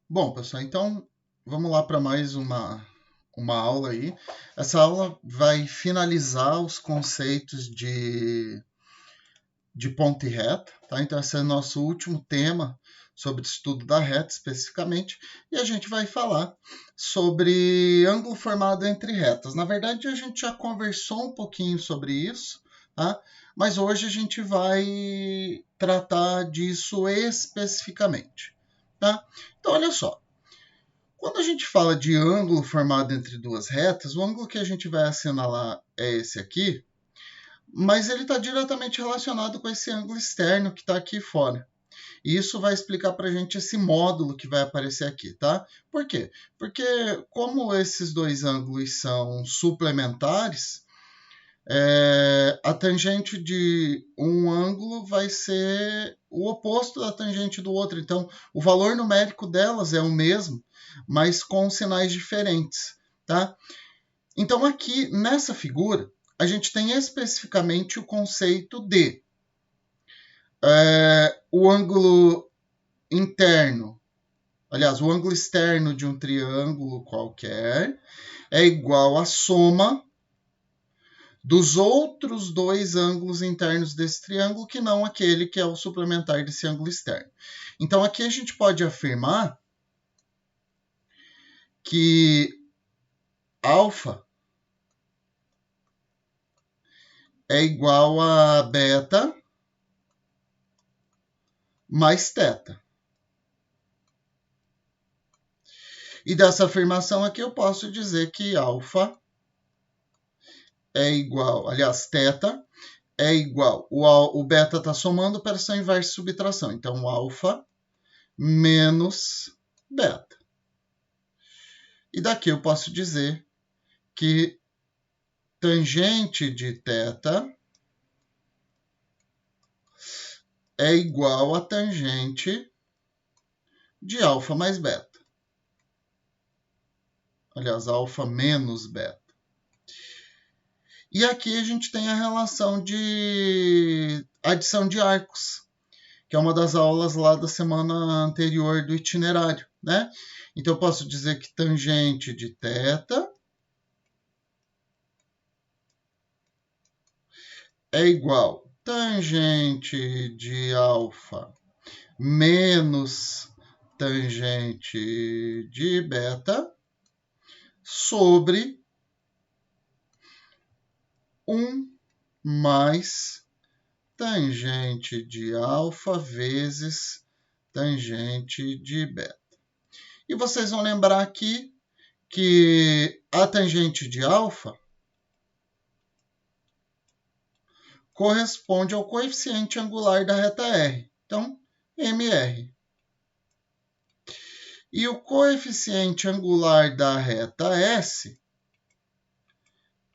Bom, pessoal, então vamos lá para mais uma aula aí. Essa aula vai finalizar os conceitos de ponta e reta, tá? Então, esse é o nosso último tema sobre o estudo da reta, especificamente, e a gente vai falar sobre ângulo formado entre retas. Na verdade, a gente já conversou um pouquinho sobre isso, tá? Mas hoje a gente vai tratar disso especificamente, tá? Então, olha só. Quando a gente fala de ângulo formado entre duas retas, o ângulo que a gente vai assinalar é esse aqui, mas ele está diretamente relacionado com esse ângulo externo que está aqui fora. E isso vai explicar para a gente esse módulo que vai aparecer aqui, tá? Por quê? Porque como esses dois ângulos são suplementares, a tangente de um ângulo vai ser o oposto da tangente do outro. Então, o valor numérico delas é o mesmo, mas com sinais diferentes, tá? Então, aqui nessa figura, a gente tem especificamente o conceito de o ângulo interno, aliás, o ângulo externo de um triângulo qualquer é igual à soma dos outros dois ângulos internos desse triângulo, que não aquele que é o suplementar desse ângulo externo. Então, aqui a gente pode afirmar que alfa é igual a beta mais θ. E dessa afirmação aqui eu posso dizer que alfa é igual, aliás, θ é igual, o beta está somando operação inversa e subtração, então alfa menos beta. E daqui eu posso dizer que tangente de θ é igual a tangente de alfa mais beta. Aliás, alfa menos beta. E aqui a gente tem a relação de adição de arcos, que é uma das aulas lá da semana anterior do itinerário, né? Então eu posso dizer que tangente de θ é igual tangente de alfa menos tangente de beta sobre 1 mais tangente de alfa vezes tangente de beta. E vocês vão lembrar aqui que a tangente de alfa corresponde ao coeficiente angular da reta R. Então, MR. E o coeficiente angular da reta S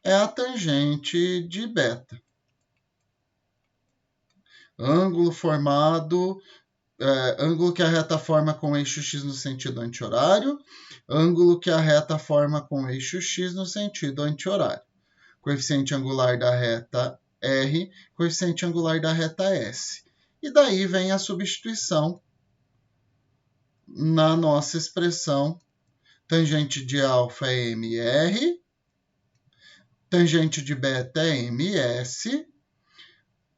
é a tangente de beta. Ângulo formado, ângulo que a reta forma com o eixo x no sentido anti-horário, ângulo que a reta forma com o eixo x no sentido anti-horário. Coeficiente angular da reta R, coeficiente angular da reta S. E daí vem a substituição na nossa expressão tangente de alfa é MR, tangente de beta é MS,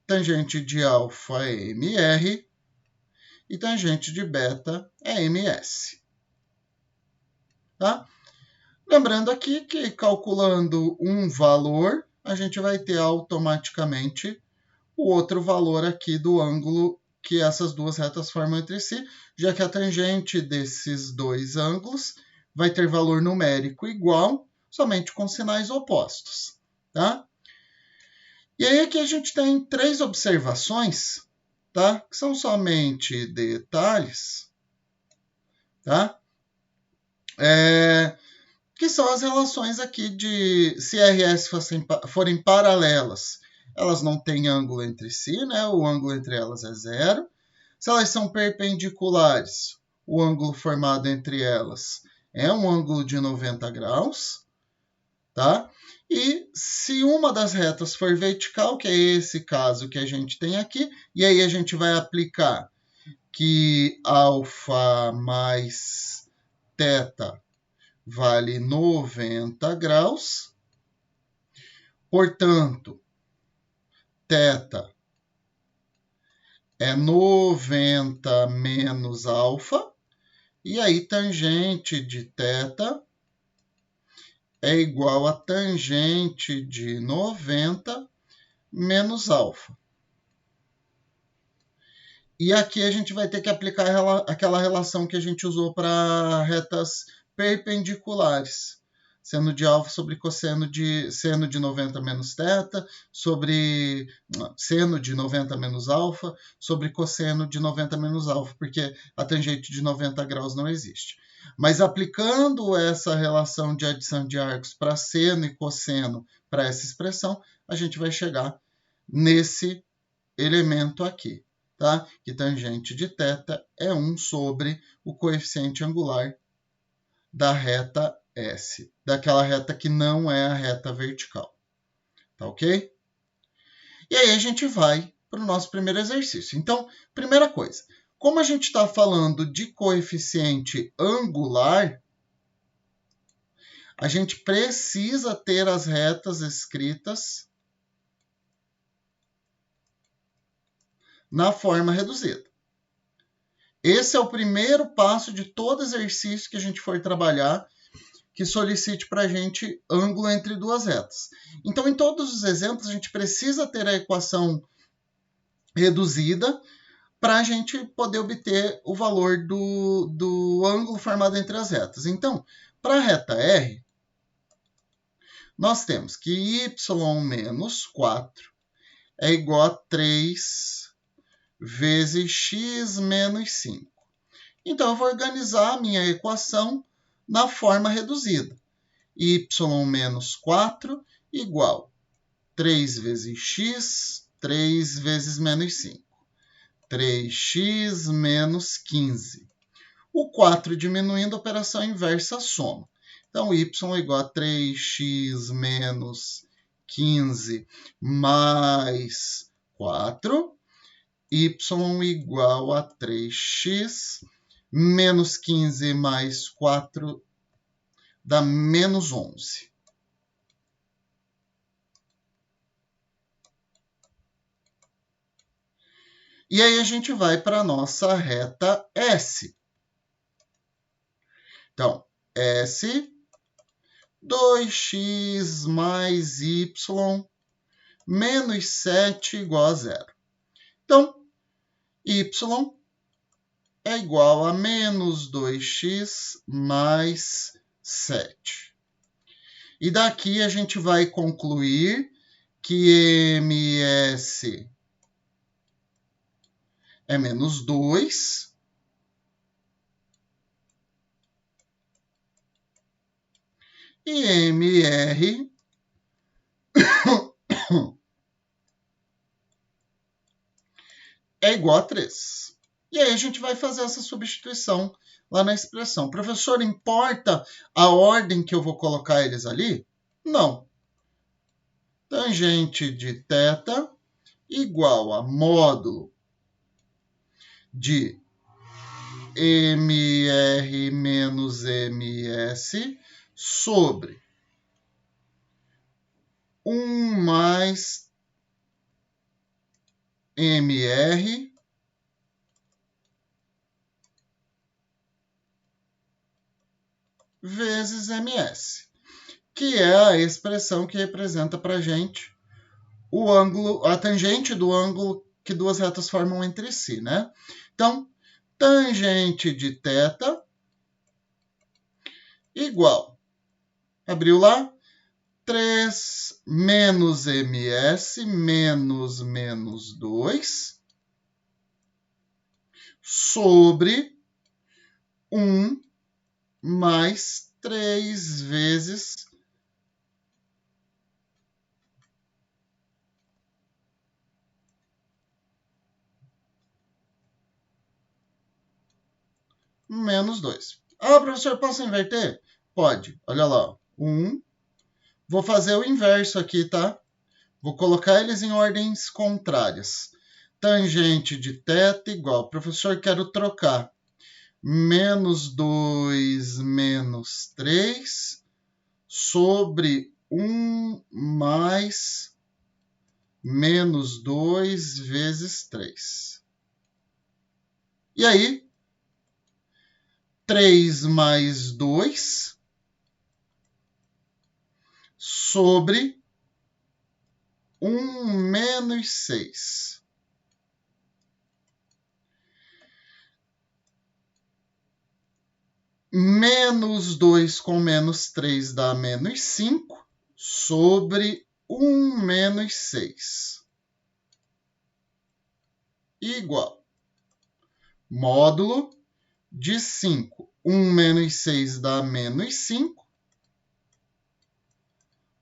tangente de alfa é MR e tangente de beta é MS. Tá? Lembrando aqui que calculando um valor, a gente vai ter automaticamente o outro valor aqui do ângulo que essas duas retas formam entre si, já que a tangente desses dois ângulos vai ter valor numérico igual, somente com sinais opostos. Tá? E aí aqui a gente tem 3 observações, tá? Que são somente detalhes, tá? Que são as relações aqui de se RS forem paralelas, elas não têm ângulo entre si, né? O ângulo entre elas é zero. Se elas são perpendiculares, o ângulo formado entre elas é um ângulo de 90 graus, tá? E se uma das retas for vertical, que é esse caso que a gente tem aqui, e aí a gente vai aplicar que alfa mais θ vale 90 graus. Portanto, θ é 90 menos alfa. E aí, tangente de θ é igual a tangente de 90 menos alfa. E aqui a gente vai ter que aplicar aquela relação que a gente usou para retas perpendiculares. Seno de alfa sobre cosseno de seno de 90 menos θ, sobre seno de 90 menos alfa, sobre cosseno de 90 menos alfa, porque a tangente de 90 graus não existe. Mas aplicando essa relação de adição de arcos para seno e cosseno para essa expressão, a gente vai chegar nesse elemento aqui, tá? Que tangente de θ é 1 sobre o coeficiente angular da reta S, daquela reta que não é a reta vertical. Tá ok? E aí a gente vai para o nosso primeiro exercício. Então, primeira coisa, como a gente está falando de coeficiente angular, a gente precisa ter as retas escritas na forma reduzida. Esse é o primeiro passo de todo exercício que a gente for trabalhar, que solicite para a gente ângulo entre duas retas. Então, em todos os exemplos, a gente precisa ter a equação reduzida para a gente poder obter o valor do ângulo formado entre as retas. Então, para a reta R, nós temos que y menos 4 é igual a 3 vezes x menos 5. Então, eu vou organizar a minha equação na forma reduzida. Y menos 4 igual 3 vezes x, 3 vezes menos 5. 3x menos 15. O 4 diminuindo, a operação inversa soma. Então, y igual a 3x menos 15 mais 4. Y igual a 3x menos 15 mais 4 dá menos 11. E aí a gente vai para a nossa reta S. Então, S, 2x mais y menos 7 igual a 0. Então, y é igual a menos 2x mais 7. E daqui a gente vai concluir que ms é menos 2. E mr é igual a 3. E aí a gente vai fazer essa substituição lá na expressão. Professor, importa a ordem que eu vou colocar eles ali? Não. Tangente de θ igual a módulo de mr menos ms sobre 1 mais mr vezes ms, que é a expressão que representa para a gente o ângulo, a tangente do ângulo que duas retas formam entre si, né? Então, tangente de θ igual, abriu lá, 3 menos ms menos menos 2 sobre 1 mais 3 vezes menos 2. Ah, professor, posso inverter? Pode. Olha lá. 1. Vou fazer o inverso aqui, tá? Vou colocar eles em ordens contrárias. Tangente de θ igual. Professor, quero trocar. menos 2 menos 3 sobre 1 mais menos 2 vezes 3. E aí, 3 mais 2 sobre 1 menos 6. Menos 2 com menos 3 dá menos 5 sobre 1 menos 6. Igual. Módulo de 5. 1 menos 6 dá menos 5.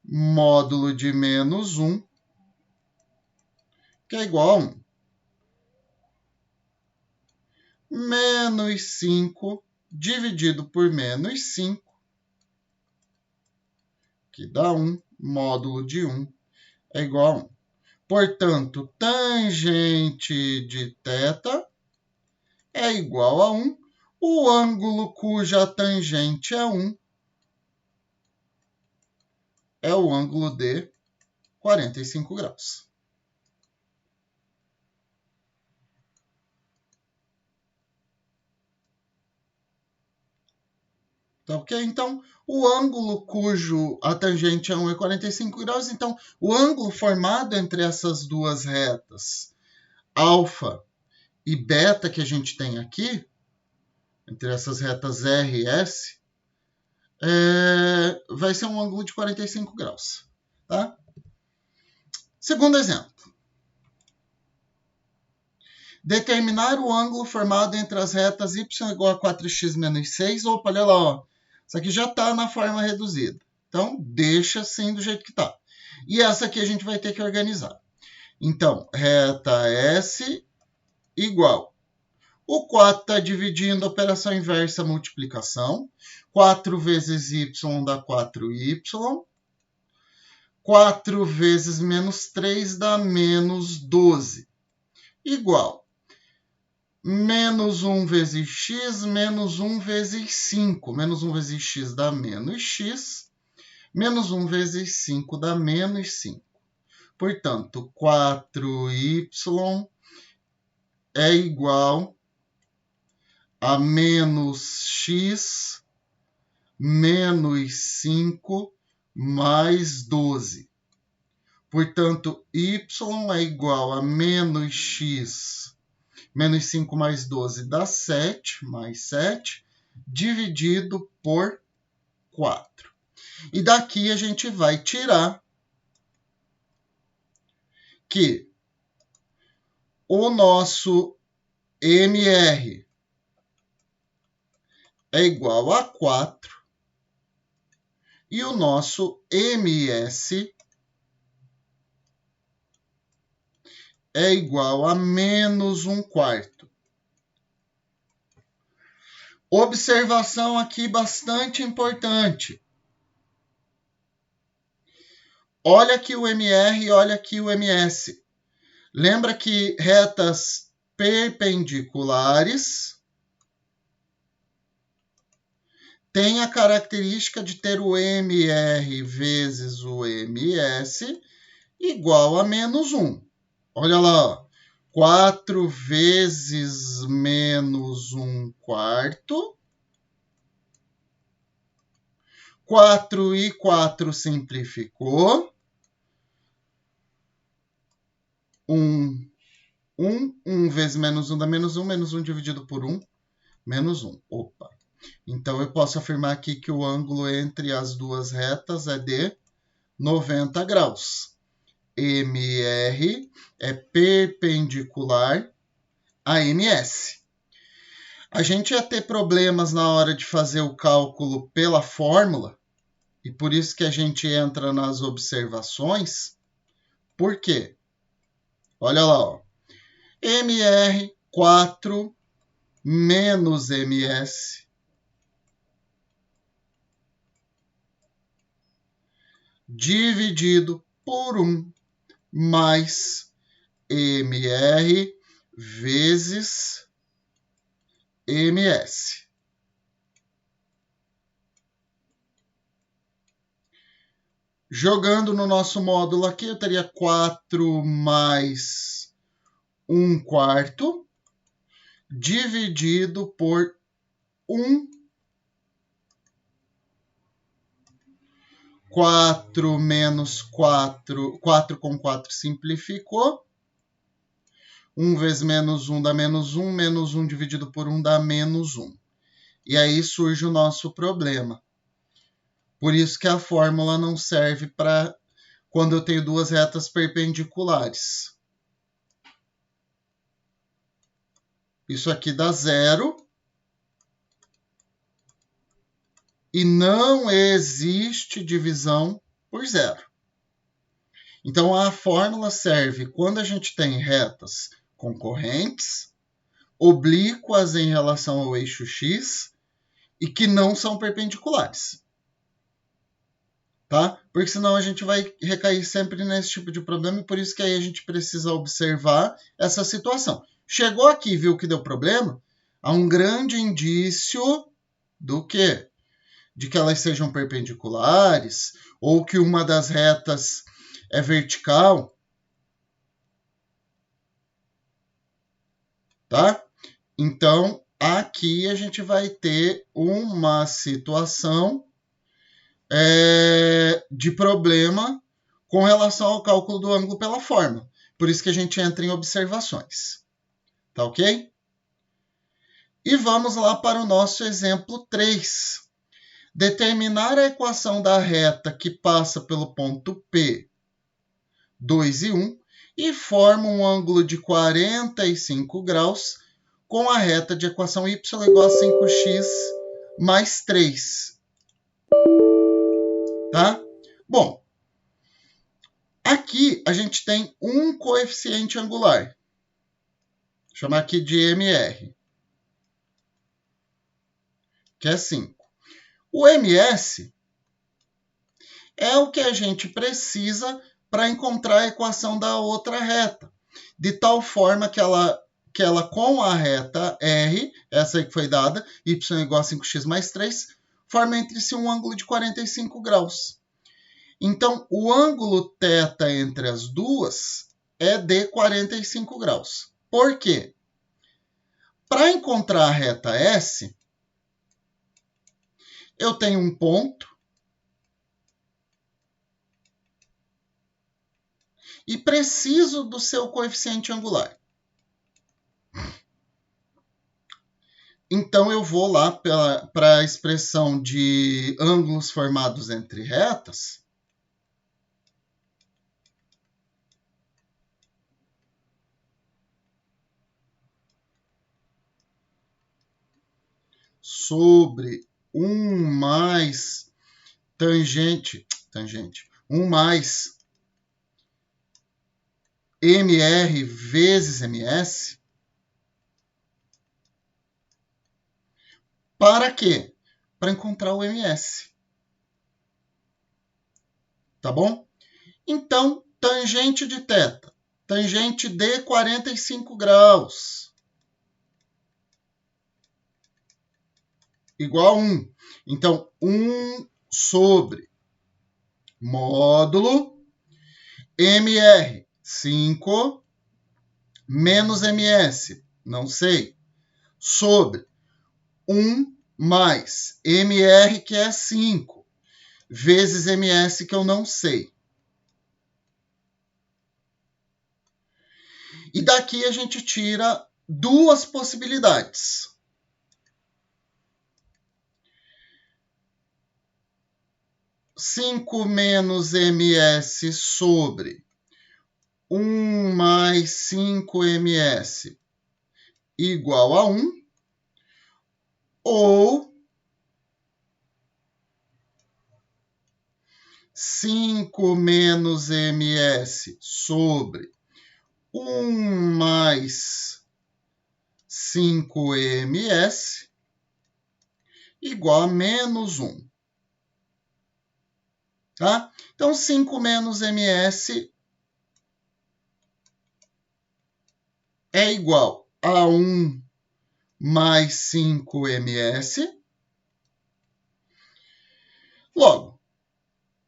Módulo de menos 1, que é igual a 1. Menos 5 dividido por menos 5, que dá 1. Módulo de 1 é igual a 1. Portanto, tangente de θ é igual a 1. O ângulo cuja tangente é 1 é o ângulo de 45 graus. Tá ok? Então, o ângulo cujo a tangente é 1 é 45 graus. Então, o ângulo formado entre essas duas retas, alfa e beta, que a gente tem aqui, entre essas retas R e S, vai ser um ângulo de 45 graus. Tá? Segundo exemplo. Determinar o ângulo formado entre as retas y igual a 4x menos 6. Opa, olha lá, ó. Isso aqui já está na forma reduzida. Então, deixa assim do jeito que está. E essa aqui a gente vai ter que organizar. Então, reta S igual. O 4 está dividindo a operação inversa, multiplicação. 4 vezes y dá 4y. 4 vezes menos 3 dá menos 12. Igual. Menos 1 vezes x, menos 1 vezes 5. Menos 1 vezes x dá menos x. Menos 1 vezes 5 dá menos 5. Portanto, 4y é igual a menos x menos 5 mais 12. Portanto, y é igual a menos x menos 5 mais 12 dá 7, mais 7, dividido por 4. E daqui a gente vai tirar que o nosso MR é igual a 4 e o nosso MS é igual a menos 1/4. Observação aqui bastante importante. Olha aqui o MR e olha aqui o MS. Lembra que retas perpendiculares têm a característica de ter o MR vezes o MS igual a menos 1. Olha lá, 4 vezes menos 1/4. 4 e 4 simplificou. 1 vezes menos 1 dá menos 1. Menos 1 dividido por 1, menos 1. Opa! Então, eu posso afirmar aqui que o ângulo entre as duas retas é de 90 graus. MR é perpendicular a MS. A gente ia ter problemas na hora de fazer o cálculo pela fórmula, e por isso que a gente entra nas observações. Por quê? Olha lá, ó. MR 4 menos MS dividido por 1 mais MR vezes ms. Jogando no nosso módulo aqui, eu teria 4 mais 1/4 dividido por 1. 4 menos 4, 4 com 4 simplificou. 1 vezes menos 1 dá menos 1, menos 1 dividido por 1 dá menos 1. E aí surge o nosso problema. Por isso que a fórmula não serve para quando eu tenho duas retas perpendiculares. Isso aqui dá 0. E não existe divisão por 0. Então, a fórmula serve quando a gente tem retas concorrentes, oblíquas em relação ao eixo x e que não são perpendiculares. Tá? Porque senão a gente vai recair sempre nesse tipo de problema e por isso que aí a gente precisa observar essa situação. Chegou aqui e viu que deu problema, há um grande indício do quê? De que elas sejam perpendiculares ou que uma das retas é vertical. Tá? Então, aqui a gente vai ter uma situação de problema com relação ao cálculo do ângulo pela fórmula. Por isso que a gente entra em observações. Tá ok? E vamos lá para o nosso exemplo 3. Determinar a equação da reta que passa pelo ponto P, 2 e 1, e forma um ângulo de 45 graus com a reta de equação y igual a 5x mais 3. Tá? Bom, aqui a gente tem um coeficiente angular. Vou chamar aqui de MR, que é 5. O MS é o que a gente precisa para encontrar a equação da outra reta, de tal forma que ela com a reta R, essa aí que foi dada, y igual a 5x mais 3, forma entre si um ângulo de 45 graus. Então, o ângulo θ entre as duas é de 45 graus. Por quê? Para encontrar a reta S, eu tenho um ponto e preciso do seu coeficiente angular. Então, eu vou lá para a expressão de ângulos formados entre retas. Sobre 1 mais tangente, 1 mais MR vezes MS. Para quê? Para encontrar o MS. Tá bom? Então, tangente de θ. Tangente de 45 graus. Igual a 1. Então, 1 sobre módulo MR, 5, menos MS, não sei, sobre 1 mais MR, que é 5, vezes MS, que eu não sei. E daqui a gente tira duas possibilidades. Cinco menos MS sobre 1 mais 5 MS igual a 1, ou 5 menos MS sobre 1 mais 5 MS igual a menos 1. Tá? Então, 5 menos MS é igual a 1 mais 5ms. Logo,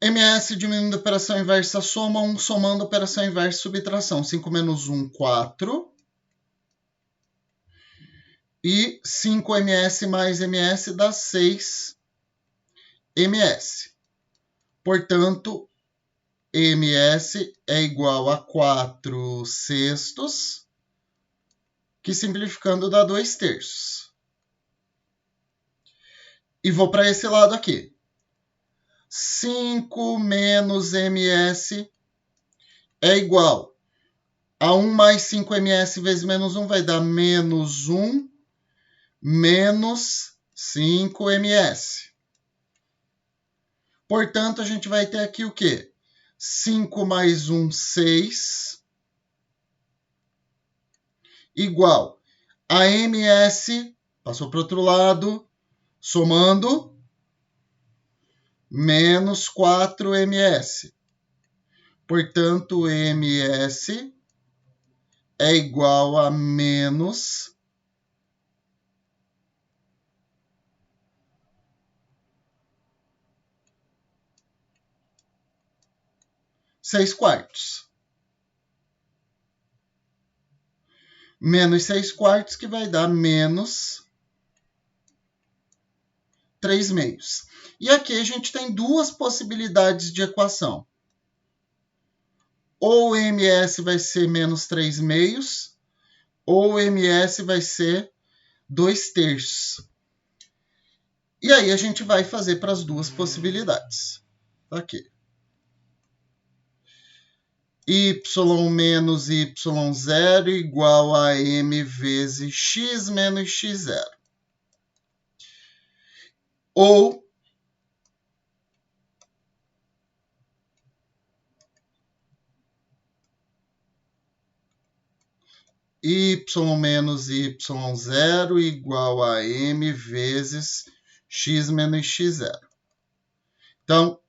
ms diminuindo a operação inversa soma, 1 somando a operação inversa subtração. 5 menos 1, 4. E 5ms mais ms dá 6ms. Portanto, ms é igual a 4/6, que simplificando dá 2/3. E vou para esse lado aqui. 5 menos ms é igual a 1 mais 5ms vezes menos 1 vai dar menos 1 menos 5ms. Portanto, a gente vai ter aqui o quê? 5 mais 1, 6, igual a ms, passou para o outro lado, somando, menos 4ms. Portanto, ms é igual a menos 6/4. Menos 6/4, que vai dar menos 3/2. E aqui a gente tem duas possibilidades de equação. Ou ms vai ser menos 3/2, ou ms vai ser 2/3. E aí a gente vai fazer para as duas possibilidades. Aqui. Y menos y0 igual a m vezes x menos x0. Ou y menos y0 igual a m vezes x menos x0. Então,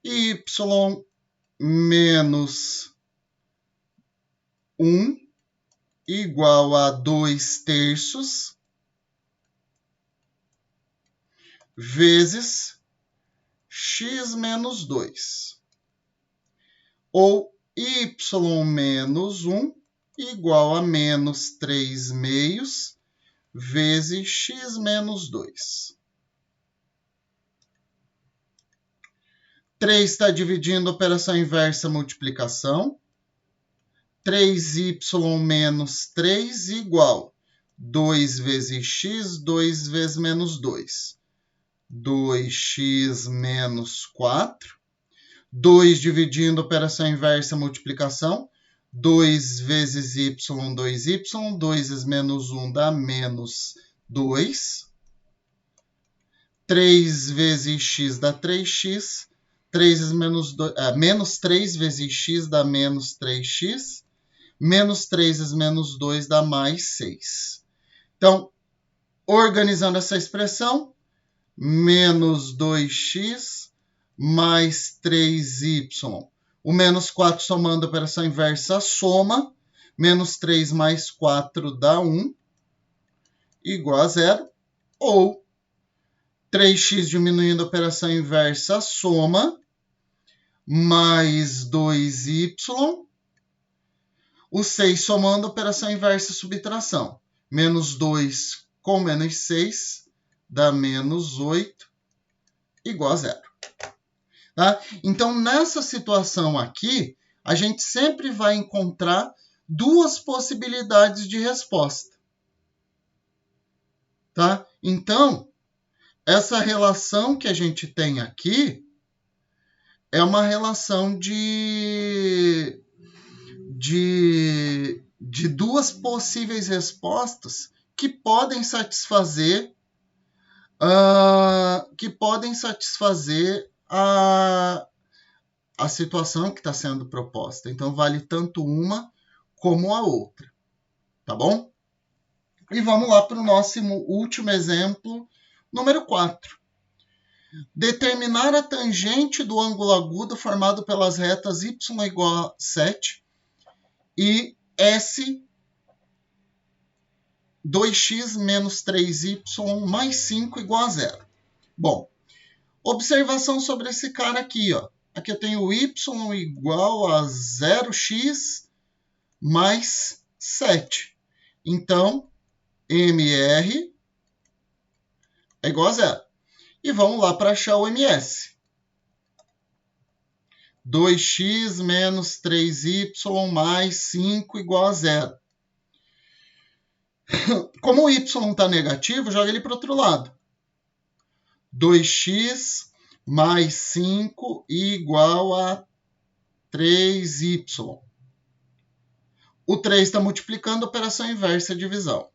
y menos 1 igual a 2/3 vezes x menos 2. Ou y menos 1 igual a menos 3/2 vezes x menos 2. 3 está dividindo a operação inversa multiplicação. 3y menos 3 igual 2 vezes x, 2 vezes menos 2. 2x menos 4. 2 dividindo a operação inversa multiplicação. 2 vezes y, 2y. 2 vezes menos 1 dá menos 2. 3 vezes x dá 3x. 3 vezes menos 3 vezes x dá menos 3x. Menos 3 vezes menos 2 dá mais 6. Então, organizando essa expressão, menos 2x mais 3y. O menos 4 somando a operação inversa soma. Menos 3 mais 4 dá 1, igual a 0. Ou 3x diminuindo a operação inversa soma. Mais 2y. O 6 somando a operação inversa subtração. Menos 2 com menos 6 dá menos 8, igual a 0. Tá? Então, nessa situação aqui, a gente sempre vai encontrar duas possibilidades de resposta. Tá? Então, essa relação que a gente tem aqui é uma relação de duas possíveis respostas que podem satisfazer a situação que está sendo proposta. Então, vale tanto uma como a outra. Tá bom? E vamos lá para o nosso último exemplo, número 4. Determinar a tangente do ângulo agudo formado pelas retas y igual a 7 e S 2x menos 3y mais 5 igual a zero. Bom, observação sobre esse cara aqui, ó. Aqui eu tenho y igual a 0x mais 7. Então, MR é igual a zero. E vamos lá para achar o MS. 2x menos 3y mais 5 igual a zero. Como o y está negativo, joga ele para o outro lado. 2x mais 5 igual a 3y. O 3 está multiplicando, operação inversa, divisão.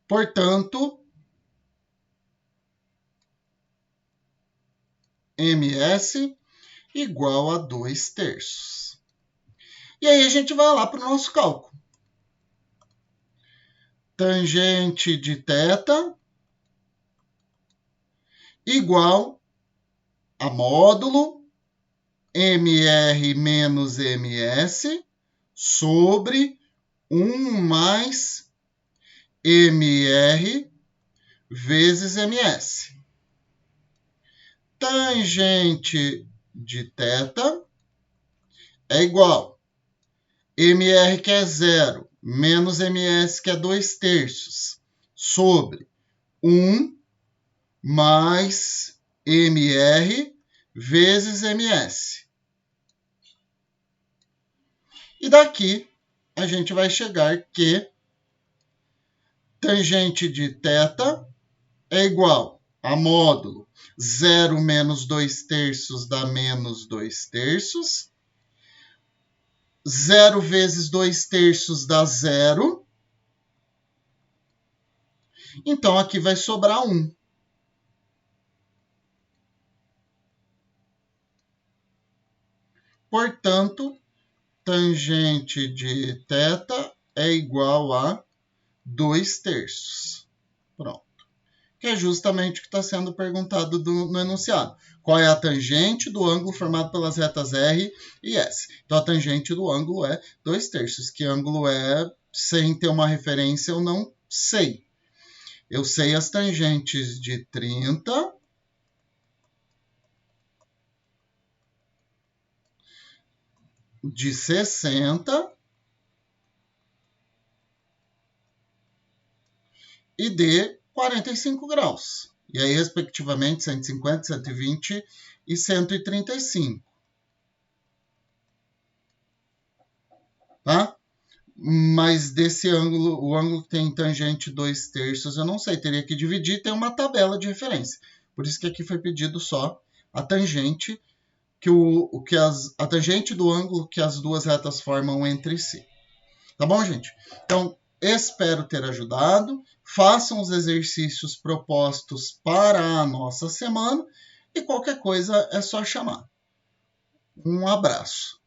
Portanto, MS igual a 2/3. E aí a gente vai lá para o nosso cálculo. Tangente de θ igual a módulo MR menos MS sobre 1 mais MR vezes MS. Tangente de θ é igual MR, que é 0, menos MS, que é 2/3, sobre 1 mais MR vezes MS. E daqui a gente vai chegar que tangente de θ é igual a módulo 0 menos 2/3 dá menos 2/3. 0 vezes 2/3 dá 0. Então, aqui vai sobrar 1. Portanto, tangente de θ é igual a 2/3. Pronto. Que é justamente o que está sendo perguntado no enunciado. Qual é a tangente do ângulo formado pelas retas R e S? Então, a tangente do ângulo é 2/3. Que ângulo é, sem ter uma referência, eu não sei. Eu sei as tangentes de 30, de 60 e de 45 graus. E aí, respectivamente, 150, 120 e 135. Tá? Mas desse ângulo, o ângulo que tem tangente 2/3, eu não sei. Teria que dividir, tem uma tabela de referência. Por isso que aqui foi pedido só a tangente, a tangente do ângulo que as duas retas formam entre si. Tá bom, gente? Então, espero ter ajudado. Façam os exercícios propostos para a nossa semana e qualquer coisa é só chamar. Um abraço.